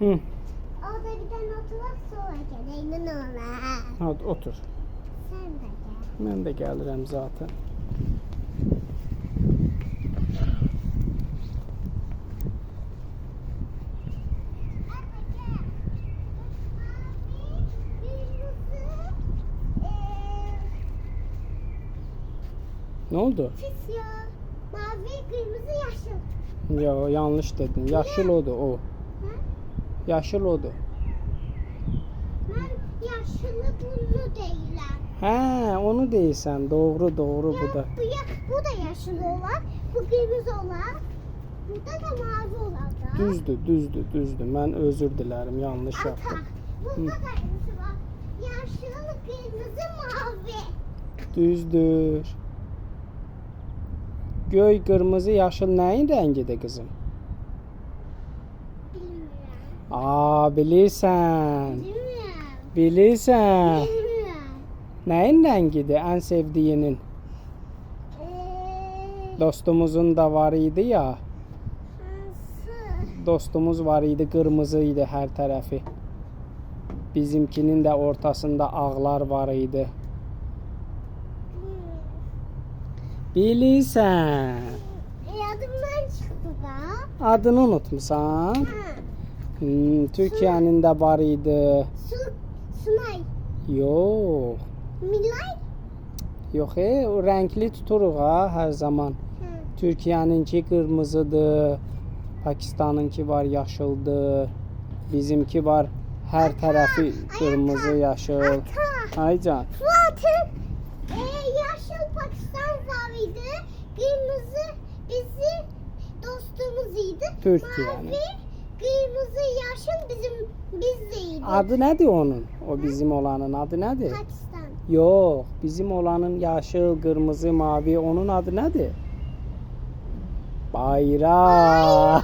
Hı. Orada bir tane oturak sonra geleyim ona. Hadi otur. Sen de gel. Mən də gəlirəm zaten. Ne oldu? Pis ya. Mavi, kırmızı, yaşıl. Ya yanlış dedin. Yaşıl odur o. Ha? Yaşıl odur. Ben yaşılı bunu değilim. Hə, onu deyirsən. Doğru, doğru bu da. Bu da yaşılı olan, bu kırmızı olan, burada da mavi olan da. Düzdür. Mən özür dilərim, yanlış Ata, yaptım. bunda da kırmızı var. Yaşlı, kırmızı, mavi. Düzdür. Göy, qırmızı, yaşıl nəyin rəngidir qızım? Bilmiyorum. Bilirsən. Bilmiyorum. Bilirsən. Bilmiyorum. Nəyin rəngidir ən sevdiyinin? Dostumuzun da var idi ya. Nasıl? Dostumuz var idi, qırmızı idi hər tərəfi. Bizimkinin də ortasında ağlar var idi. Bilirsən. Yadımdan çıktı da. Adını unutmusan? Ha. Türkiyənin də var idi. Sunay. Yox. Milay. Yox, o rəngli tuturuq ha hər zaman. Ha. Türkiyəninki qırmızıdır. Pakistanınki var yaşıldır. Bizimki var hər tərəfi qırmızı, yaşıl. Ata. Ay can. Zaten yaşıl Pakistan zaviydi. Kırmızı bizim dostumuzuydu. Türkiye'nin. Mavi, kırmızı, yaşıl bizdeydi. Adı nədir onun? O bizim olanın adı nədir? Pakistan. Yox, bizim olanın yaşıl, qırmızı, mavi onun adı nədir? Bayraq.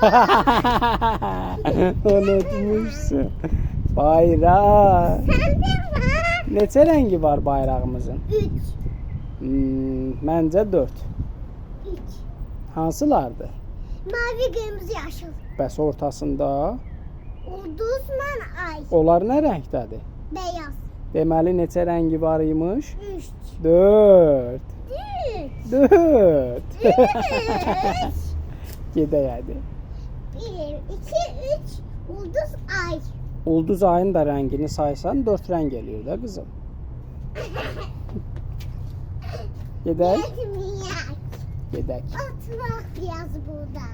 Unutmuşsun. Bayraq. Sende var. Neçə rəngi var bayrağımızın? 3. Məncə 4. 3. Hansılardır? Mavi, kırmızı, yaşıl. Bəs ortasında? Ulduzla ay. Onlar nə rəngdədir? Beyaz. Deməli neçə rəngi var imiş? 3. 4. 4. 4. 3. Gedək hadi. 1, 2, 3. Ulduz ay. Ulduz ayın da rəngini saysan 4 rəng eləyir də qızım. Gedək. Gezmeyek. Gedək. Oturak biraz burada.